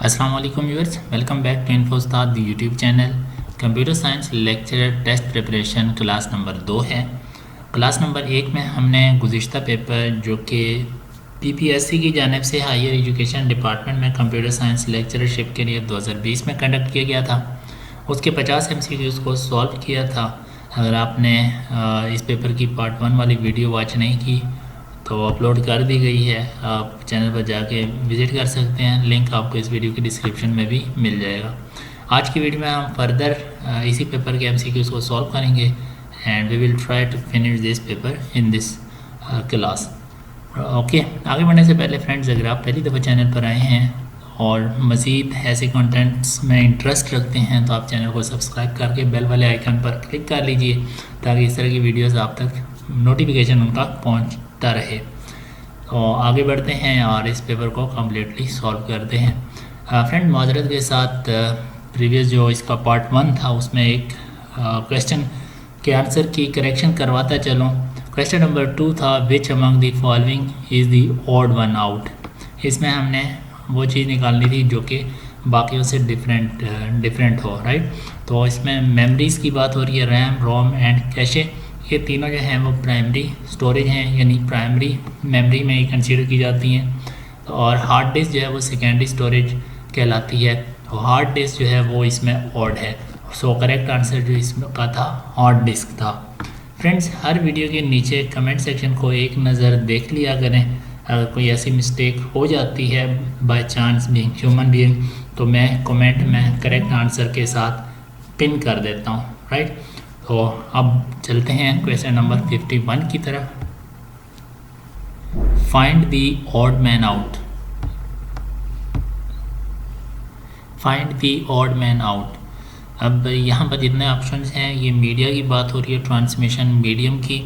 अस्सलाम वालेकुम viewers, welcome back to Info Ustad YouTube channel. Computer science lecturer test preparation class number 2 है। Class number 1 में हमने गुज़िश्ता paper जो कि पीपीएससी की जानिब से हायर एजुकेशन डिपार्टमेंट में कंप्यूटर साइंस लेक्चरशिप के लिए 2020 में कंडक्ट किया गया था, उसके 50 एमसीक्यूज़ को सॉल्व किया था। अगर आपने इस पेपर की पार्ट 1 वाली वीडियो वॉच नहीं की तो अपलोड कर दी गई है, आप चैनल पर जाके विज़िट कर सकते हैं। लिंक आपको इस वीडियो की डिस्क्रिप्शन में भी मिल जाएगा। आज की वीडियो में हम फर्दर इसी पेपर के एमसीक्यूज़ को सॉल्व करेंगे and we will try to finish this paper in this class. Okay, आगे बढ़ने से पहले फ्रेंड्स, अगर आप पहली दफ़ा चैनल पर आए हैं और मज़ीद ऐसे कंटेंट्स में इंटरेस्ट रखते हैं तो आप चैनल को सब्सक्राइब करके बेल वाले आइकन पर क्लिक कर लीजिए ताकि इस तरह की वीडियोस आप तक नोटिफिकेशन उनका पहुंचता रहे। तो आगे बढ़ते हैं और इस पेपर को कम्प्लीटली सॉल्व करते हैं। फ्रेंड, माजरत के साथ प्रीवियस जो इसका पार्ट 1 था उसमें एक क्वेश्चन के आंसर की करेक्शन करवाता चलो। क्वेश्चन नंबर 2 था, which among the following is the odd one out. इसमें हमने वो चीज़ निकालनी थी जो कि बाकियों से डिफरेंट हो, राइट। तो इसमें मेमोरीज़ की बात हो रही है, रैम, रोम एंड कैशे। ये तीनों जो हैं वो प्राइमरी स्टोरेज हैं, यानी प्राइमरी मेमोरी में ही कंसीडर की जाती हैं। और हार्ड डिस्क जो है वो सेकेंडरी स्टोरेज कहलाती है। तो हार्ड डिस्क जो है वो इसमें ऑड है। सो करेक्ट आंसर जो इसमें का था हार्ड डिस्क था। फ्रेंड्स, हर वीडियो के नीचे कमेंट सेक्शन को एक नज़र देख लिया करें। अगर कोई ऐसी मिस्टेक हो जाती है by chance being human being तो मैं कमेंट में करेक्ट आंसर के साथ पिन कर देता हूँ, राइट। तो अब चलते हैं क्वेश्चन नंबर 51 की तरफ। Find the odd man out. Find the odd man out. अब यहाँ पर जितने ऑप्शंस हैं, ये मीडिया की बात हो रही है, ट्रांसमिशन मीडियम की।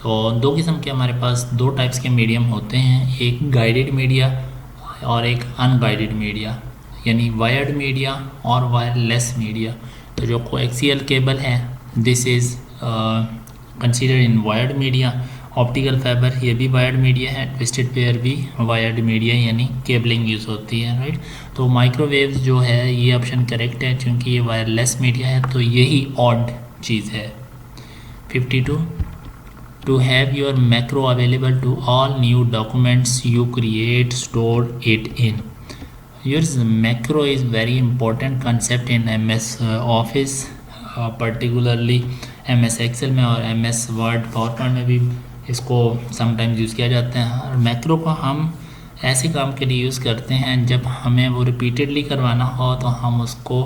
तो दो किस्म के हमारे पास दो टाइप्स के मीडियम होते हैं, एक गाइडेड मीडिया और एक अनगाइडेड मीडिया, यानी वायर्ड मीडिया और वायरलेस मीडिया। तो जो कोएक्सियल केबल है this is considered in wired media. Optical fibre ये भी वायर्ड मीडिया है, ट्विस्टेड पेयर भी वायर्ड मीडिया यानी केबलिंग यूज़ होती है, राइट। तो माइक्रोवेव्स जो है ये ऑप्शन करेक्ट है क्योंकि ये वायरलेस मीडिया है, तो यही ऑड चीज़ है। 52, to have your macro available to all new documents you create store it in. Yours macro is very important concept in MS office, particularly MS excel में और MS वर्ड पावरपॉइंट में भी इसको समटाइम्स यूज़ किया जाता है। और macro को हम ऐसे काम के लिए यूज़ करते हैं जब हमें वो रिपीटेडली करवाना हो तो हम उसको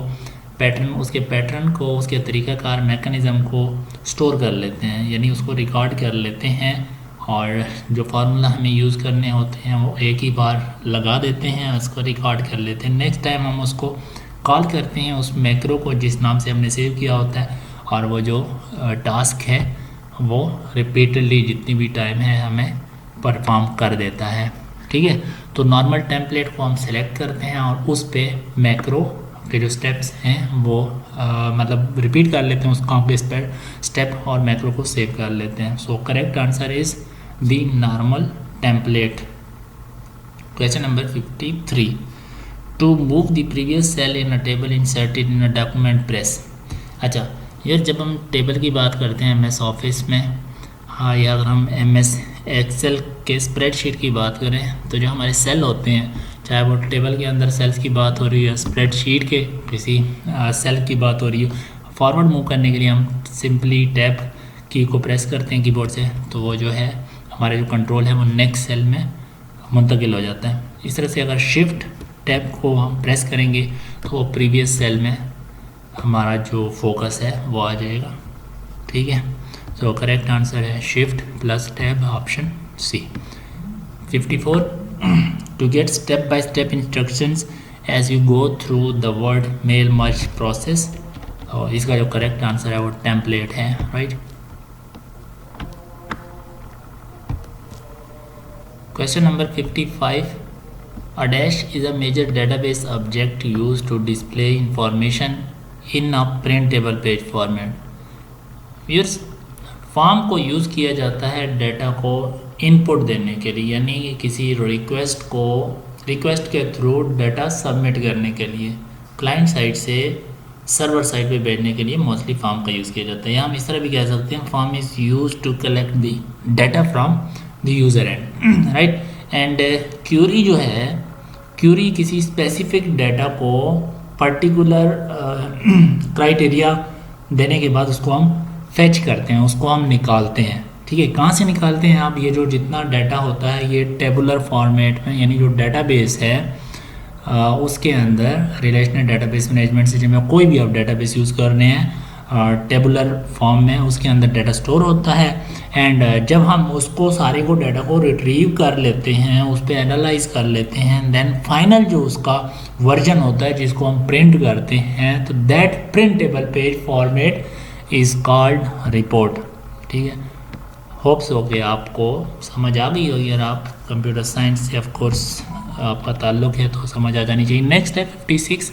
उसके पैटर्न को, उसके तरीक़ाकार मैकेनिज़्म को स्टोर कर लेते हैं, यानी उसको रिकॉर्ड कर लेते हैं और जो फार्मूला हमें यूज़ करने होते हैं वो एक ही बार लगा देते हैं, उसको रिकॉर्ड कर लेते हैं। नेक्स्ट टाइम हम उसको कॉल करते हैं उस मैक्रो को जिस नाम से हमने सेव किया होता है, और वो जो टास्क है वो रिपीटेडली जितनी भी टाइम है हमें परफॉर्म कर देता है, ठीक है। तो नॉर्मल टेम्पलेट को हम सेलेक्ट करते हैं और उस पे मैक्रो के जो स्टेप्स हैं वो मतलब रिपीट कर लेते हैं उस कॉम्प्लेक्स स्टेप और मैक्रो को सेव कर लेते हैं। So correct answer is the normal template. Question number 53, to move the previous cell in a table inserted in a document press. अच्छा यार, जब हम टेबल की बात करते हैं MS ऑफिस में, हाँ, या अगर हम MS एक्सेल के स्प्रेडशीट की बात करें तो जो हमारे सेल होते हैं, चाहे वो टेबल के अंदर सेल्स की बात हो रही है, स्प्रेडशीट के किसी सेल की बात हो रही है, फॉरवर्ड मूव करने के लिए हम सिंपली टैब की को प्रेस करते हैं कीबोर्ड से, तो वो जो है हमारा जो कंट्रोल है वो नेक्स्ट सेल में मुंतकिल हो जाता है। इस तरह से अगर शिफ्ट टैब को हम प्रेस करेंगे तो वो प्रीवियस सेल में हमारा जो फोकस है वो आ जाएगा, ठीक है। तो करेक्ट आंसर है shift plus tab, option C. 54, to get step by step instructions as you go through the word mail merge process. और इसका जो करेक्ट आंसर है वो टेम्पलेट है, right. Question number 55, a dash is a major database object used to display information in a printable page format. Viewers, form को use किया जाता है डेटा को इनपुट देने के लिए, यानी किसी रिक्वेस्ट को रिक्वेस्ट के थ्रू डाटा सबमिट करने के लिए क्लाइंट साइड से सर्वर साइड पे भेजने के लिए मोस्टली फॉर्म का यूज़ किया जाता है। या हम इस तरह भी कह सकते हैं form is use to collect the data from the user end, right. And query जो है, क्यूरी किसी स्पेसिफिक डाटा को पर्टिकुलर क्राइटेरिया देने के बाद उसको हम फेच करते हैं, उसको हम निकालते हैं, ठीक है। कहाँ से निकालते हैं आप? ये जो जितना डाटा होता है ये टेबुलर फॉर्मेट में, यानी जो डाटाबेस है उसके अंदर रिलेशनल डाटाबेस मैनेजमेंट सिस्टम में कोई भी आप डाटाबेस यूज़ कर रहे हैं टेबुलर फॉर्म में, उसके अंदर डाटा स्टोर होता है। एंड जब हम उसको सारे को डाटा को रिट्रीव कर लेते हैं, उस पर एनालाइज कर लेते हैं, देन फाइनल जो उसका वर्जन होता है जिसको हम प्रिंट करते हैं, तो that printable page format is called report, ठीक है। होप्स हो कि आपको समझ आ गई होगी। अगर आप कंप्यूटर साइंस से ऑफ कोर्स आपका ताल्लुक है तो समझ आ जानी चाहिए। नेक्स्ट है 56,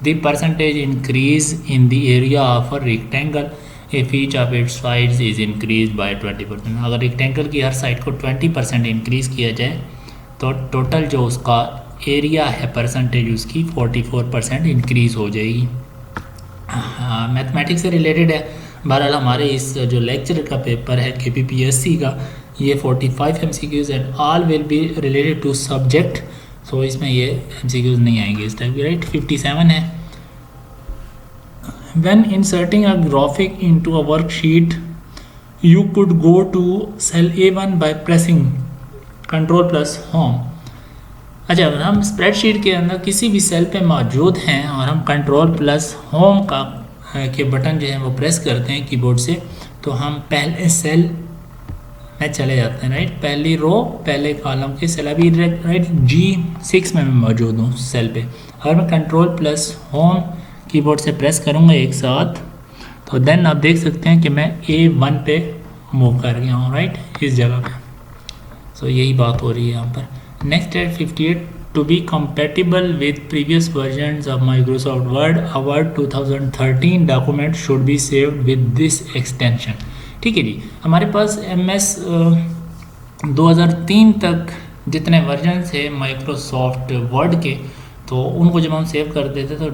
the percentage increase in the area of a rectangle if each of its sides is increase by 20%। अगर रेक्टेंगल की हर साइड को 20% इंक्रीज किया जाए तो टोटल जो उसका एरिया है परसेंटेज उसकी 44% इंक्रीज हो जाएगी। मैथमेटिक्स से रिलेटेड है। बहरहाल हमारे इस जो लेक्चर का पेपर है KPPSC का, ये 45 MCQs and all will be related to subject, so इसमें ये MCQs नहीं आएंगे इस टाइप की, राइट। 57 है, when inserting a graphic into a worksheet you could go to cell A1 by pressing Ctrl+Home। अच्छा, अगर हम स्प्रेडशीट के अंदर किसी भी सेल पे मौजूद हैं और हम Ctrl+Home का के बटन जो है वो प्रेस करते हैं कीबोर्ड से, तो हम पहले सेल में चले जाते हैं, राइट। पहली रो पहले कॉलम के सेल, अभी राइट G6 में मैं मौजूद हूँ सेल पे। अगर मैं Ctrl+Home कीबोर्ड से प्रेस करूँगा एक साथ, तो देन आप देख सकते हैं कि मैं A1 पे मूव कर गया हूँ, राइट, इस जगह पे। सो यही बात हो रही है यहाँ पर। नेक्स्ट है 58, to be compatible with previous versions of Microsoft Word, a Word 2013 document should be saved with this extension। ठीक है जी, हमारे पास MS 2003 तक जितने वर्जन थे माइक्रोसॉफ्ट वर्ड के, तो उनको जब हम सेव करते थे तो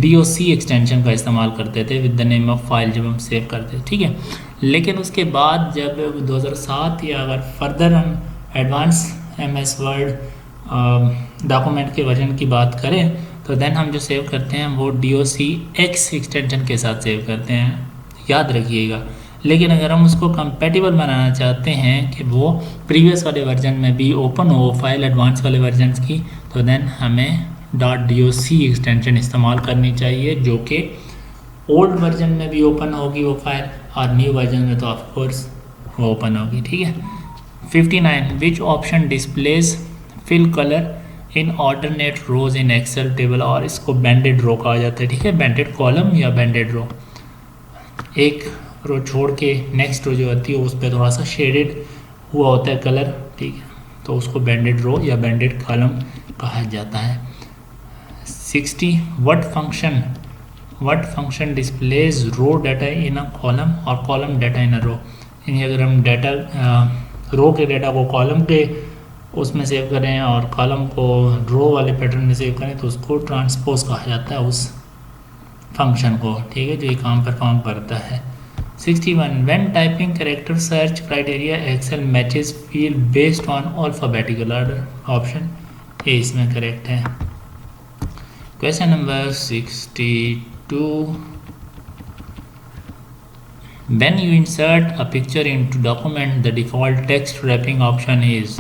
.doc एक्सटेंशन का इस्तेमाल करते थे with the name of file जब हम सेव करते थे, ठीक है। लेकिन उसके बाद जब 2007 या अगर फर्दर हम एडवांस MS वर्ड डॉक्यूमेंट के वर्जन की बात करें, तो देन हम जो सेव करते हैं वो docx एक्सटेंशन के साथ सेव करते हैं, याद रखिएगा। लेकिन अगर हम उसको कंपैटिबल बनाना चाहते हैं कि वो प्रीवियस वाले वर्जन में भी ओपन हो फाइल एडवांस वाले वर्जन की, तो देन हमें .doc एक्सटेंशन इस्तेमाल करनी चाहिए, जो कि ओल्ड वर्जन में भी ओपन होगी वो फाइल और न्यू वर्जन में तो ऑफकोर्स वो ओपन होगी, ठीक है। 59, which option displays fill colour in alternate rows in Excel table, और इसको बैंडेड रो कहा जाता है, ठीक है। बैंडेड कॉलम या बैंडेड रो, एक रो छोड़ के नेक्स्ट रो जो होती है उस पर थोड़ा सा शेडेड हुआ होता है कलर, ठीक है, तो उसको बैंडेड रो या बैंडेड कॉलम कहा जाता है। 60, what function displays row data in a column और column data in a row. यानी अगर हम डाटा रो के डाटा को कॉलम के उसमें सेव करें और कॉलम को रो वाले पैटर्न में सेव करें तो उसको ट्रांसपोज कहा जाता है उस फंक्शन को, ठीक है, जो ये काम परफॉर्म करता है। 61, when typing character search criteria Excel matches field based on alphabetical order, option A इसमें करेक्ट है। Question number 62, when you insert a picture into document the default text wrapping option is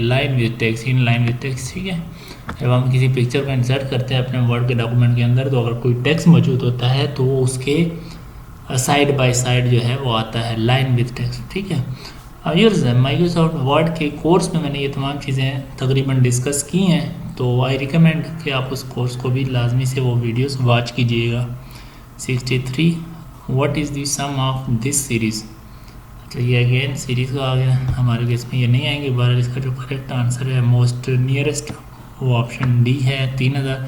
line with text, in line with text, ठीक है। जब हम किसी picture को insert करते हैं अपने वर्ड के डॉक्यूमेंट के अंदर, तो अगर कोई टेक्स्ट मौजूद होता है तो उसके साइड बाय साइड जो है वो आता है लाइन विथ टेक्स्ट, ठीक है। यूर्स माइक्रोसॉफ्ट वर्ड के कोर्स में मैंने ये तमाम चीज़ें तकरीबन डिस्कस की हैं, तो आई रिकमेंड कि आप उस कोर्स को भी लाजमी से वो वीडियोस वॉच कीजिएगा। 63, what is the sum of this series. अच्छा, ये अगेन सीरीज़ का आ गया, हमारे केस में ये नहीं आएंगे। बहरहाल इसका जो करेक्ट आंसर है मोस्ट नियरेस्ट वो ऑप्शन डी है, 3000।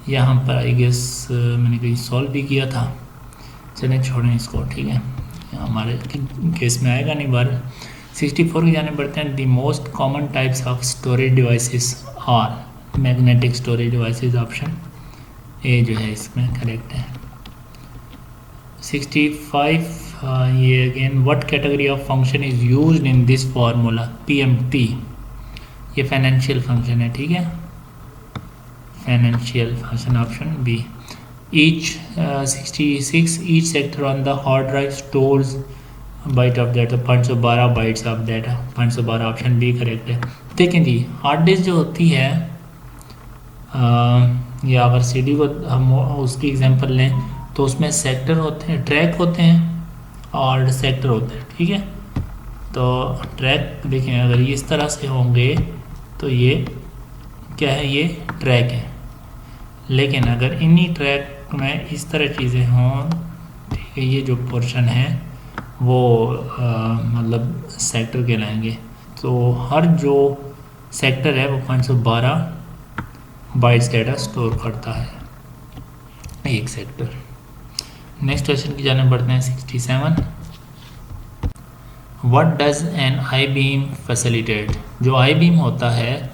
यहाँ पर आई गेस मैंने कहीं सॉल्व भी किया था, चलें छोड़ें इसको, ठीक है, हमारे केस में आएगा नहीं। बार 64 की जाने बढ़ते हैं। The most common types of storage devices are magnetic storage devices, option A जो है इसमें करेक्ट है। 65 ये again what category of function is used in this formula, PMT, ये फाइनेंशियल फंक्शन है, ठीक है, financial function, option B. Each 66 each sector on the hard drive stores byte of data, 512 bytes of data, 512, option B correct है। देखें जी, hard disk जो होती है या अगर सीडी को हम उसकी एग्जांपल लें तो उसमें सेक्टर होते हैं, ट्रैक होते हैं और सेक्टर होते हैं, ठीक है। तो ट्रैक देखें अगर ये इस तरह से होंगे तो ये क्या है, ये ट्रैक है। लेकिन अगर इन्हीं ट्रैक में इस तरह चीज़ें हों, ठीक है, ये जो पोर्शन है वो मतलब सेक्टर कहलाएंगे। तो हर जो सेक्टर है वो 512 बाइट्स डाटा स्टोर करता है, एक सेक्टर। नेक्स्ट क्वेश्चन की जाने बढ़ते हैं। 67 what does N I beam facilitate, जो आई बीम होता है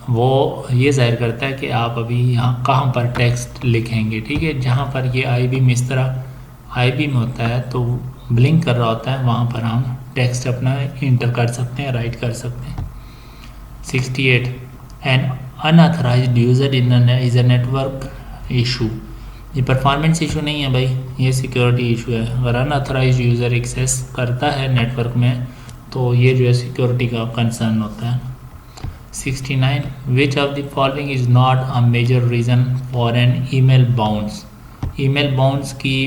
वो ये जाहिर करता है कि आप अभी यहाँ कहाँ पर टेक्स्ट लिखेंगे, ठीक है। जहाँ पर ये आई बीम इस तरह आई बीम होता है तो ब्लिंक कर रहा होता है, वहाँ पर हम टेक्स्ट अपना इंटर कर सकते हैं, राइट कर सकते हैं। 68 an unauthorised user is a network issue, ये परफॉर्मेंस इशू नहीं है भाई, ये सिक्योरिटी इशू है। अगर अनऑथराइज्ड यूज़र एक्सेस करता है नेटवर्क में तो ये जो है सिक्योरिटी का कंसर्न होता है। 69 which of the following is not a major reason for an email bounce, email bounce की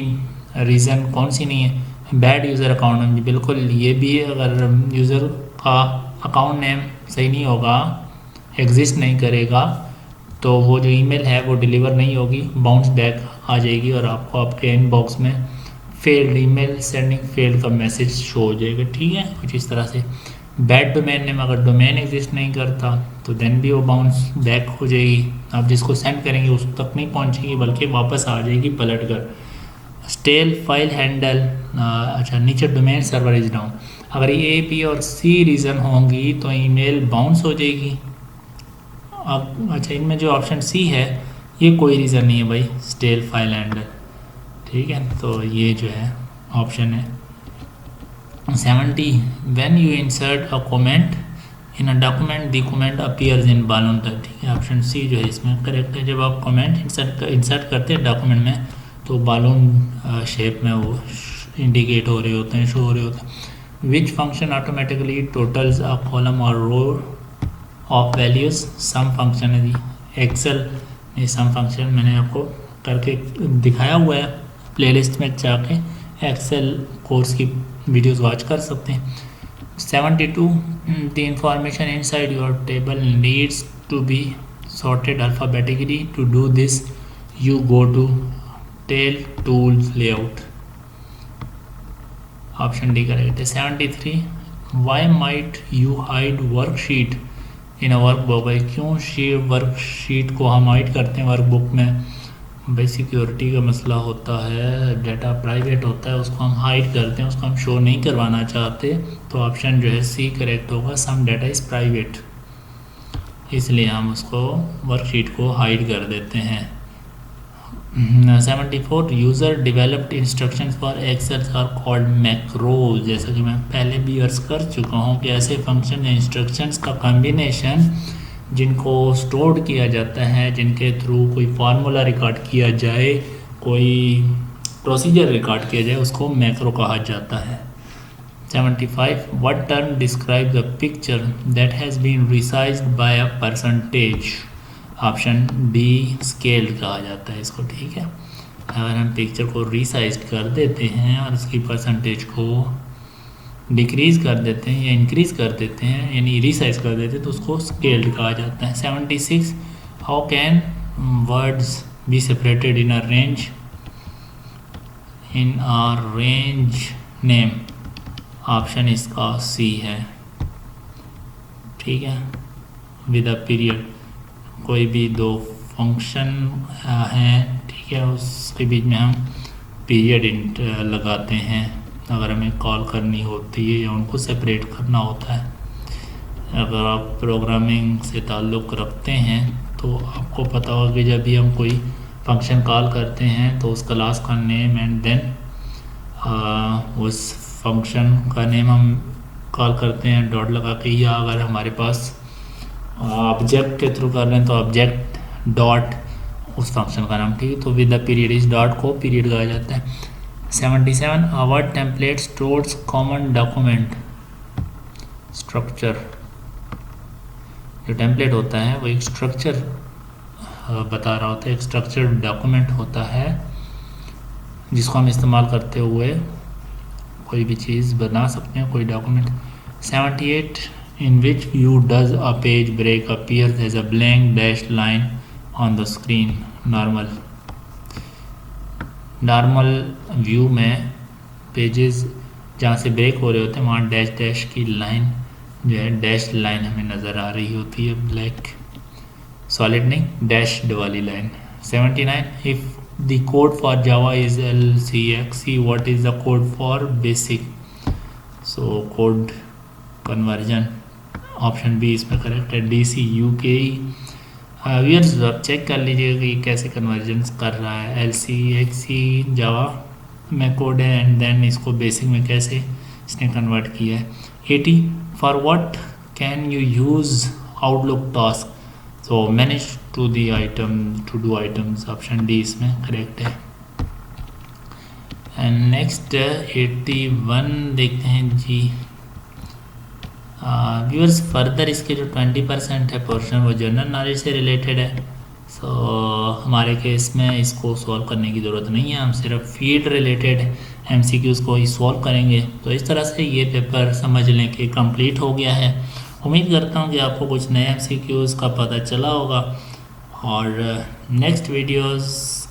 रीज़न कौन सी नहीं है, बैड यूज़र अकाउंट नेम, बिल्कुल ये भी, अगर यूज़र का अकाउंट नेम सही नहीं होगा, एग्जिस्ट नहीं करेगा, तो वो जो ईमेल है वो डिलीवर नहीं होगी, बाउंस बैक आ जाएगी और आपको आपके इनबॉक्स में फेल्ड ईमेल सेंडिंग फेल्ड का मैसेज शो हो जाएगा, ठीक है, कुछ इस तरह से। बैड डोमेन नेम, अगर डोमेन एग्जिस्ट नहीं करता तो देन भी वो बाउंस बैक हो जाएगी, आप जिसको सेंड करेंगे उस तक नहीं पहुंचेगी बल्कि वापस आ जाएगी पलट कर। स्टेल फाइल हैंडल, अच्छा नीचे डोमेन सर्वर इज डाउन, अगर ये ए पी और सी रीज़न होंगी तो ईमेल बाउंस हो जाएगी। अब अच्छा इनमें जो ऑप्शन सी है ये कोई रीज़न नहीं है भाई, स्टेल फाइल हैंडल, ठीक है, तो ये जो है ऑप्शन है। 70 when you insert a comment in a document the comment appears in balloon type, ठीक है, ऑप्शन सी जो है इसमें करेक्ट है। जब आप कमेंट इंसर्ट करते हैं डॉक्यूमेंट में तो बालून शेप में वो इंडिकेट हो रहे होते हैं, शो हो रहे होते हैं। Which function automatically totals a column और row of values, sum function है जी, एक्सेल में सम फंक्शन मैंने आपको करके दिखाया हुआ है, प्लेलिस्ट में जाके एक्सेल कोर्स की वीडियोस वॉच कर सकते हैं। 72 the information inside your table needs to be sorted alphabetically, to do this you go to table tools layout, option D correct है। 73 why might you hide worksheet in a workbook, भाई क्यों worksheet को हम hide करते हैं workbook में, भाई security का मसला होता है, डाटा प्राइवेट होता है, उसको हम हाइड करते हैं, उसको हम शो नहीं करवाना चाहते, तो ऑप्शन जो है सी करेक्ट होगा, सम डाटा इज़ प्राइवेट, इसलिए हम उसको वर्कशीट को हाइड कर देते हैं। 74 user developed instructions for Excel are called macros, जैसा कि मैं पहले भी अर्ज कर चुका हूँ कि ऐसे फंक्शन या इंस्ट्रक्शंस का कॉम्बिनेशन जिनको स्टोर किया जाता है, जिनके थ्रू कोई फार्मूला रिकॉर्ड किया जाए, कोई प्रोसीजर रिकॉर्ड किया जाए, उसको मैक्रो कहा जाता है। 75 what term describe the picture that has been resized by a percentage, option B scale कहा जाता है इसको, ठीक है। अगर हम पिक्चर को रिसाइज कर देते हैं और उसकी परसेंटेज को डिक्रीज़ कर देते हैं या इंक्रीज़ कर देते हैं, यानी रिसाइज कर देते हैं, तो उसको स्केल्ड कहा जाता है। 76 how can words be separated in a range name, option इसका सी है, ठीक है, विद अ पीरियड, कोई भी दो फंक्शन हैं, ठीक है, उसके बीच में हम पीरियड लगाते हैं अगर हमें कॉल करनी होती है या उनको सेपरेट करना होता है। अगर आप प्रोग्रामिंग से ताल्लुक़ रखते हैं तो आपको पता होगा कि जब भी हम कोई फंक्शन कॉल करते हैं तो उस क्लास का नेम एंड देन उस फंक्शन का नेम हम कॉल करते हैं डॉट लगा के, या अगर हमारे पास ऑब्जेक्ट के थ्रू कर रहे हैं तो ऑब्जेक्ट डॉट उस फंक्शन का नाम, ठीक है। तो विद द पीरियड, इस डॉट को पीरियड कहा जाता है। 77 our template stores common document structure. जो टेम्पलेट होता है वो एक स्ट्रक्चर बता रहा होता है, एक स्ट्रक्चर डॉक्यूमेंट होता है जिसको हम इस्तेमाल करते हुए कोई भी चीज़ बना सकते हैं, कोई document. 78 in which view does a page break appears as a blank dashed line on the screen। Normal view में पेजेस जहाँ से ब्रेक हो रहे होते हैं वहाँ डैश डैश की लाइन जो है, डैश लाइन हमें नज़र आ रही होती है, ब्लैक सॉलिड नहीं डैश्ड वाली line. 79 if the code for Java is LCXC what is the code for BASIC. So code conversion option B इसमें करेक्ट है, DCUKE। व्यूअर्स आप चेक कर लीजिएगा कि कैसे कन्वर्जन कर रहा है। LCXC जावा में कोड है एंड देन इसको बेसिक में कैसे इसने कन्वर्ट किया है। 80 for what can you use Outlook task. So manage to the item to do items, option D इसमें करेक्ट है। एंड नेक्स्ट 81 देखते हैं जी। व्यूअर्स फर्दर इसके जो 20% है पोर्शन वो जनरल नॉलेज से रिलेटेड है। सो हमारे केस में इसको सॉल्व करने की ज़रूरत नहीं है, हम सिर्फ फील्ड रिलेटेड MCQs को ही सॉल्व करेंगे। तो इस तरह से ये पेपर समझ लें कि कंप्लीट हो गया है। उम्मीद करता हूँ कि आपको कुछ नए MCQs का पता चला होगा और नेक्स्ट वीडियोस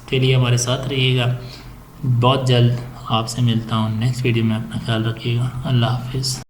के लिए हमारे साथ रहिएगा। बहुत जल्द आपसे मिलता हूँ नेक्स्ट वीडियो में, अपना ख्याल रखिएगा। अल्लाह हाफिज़।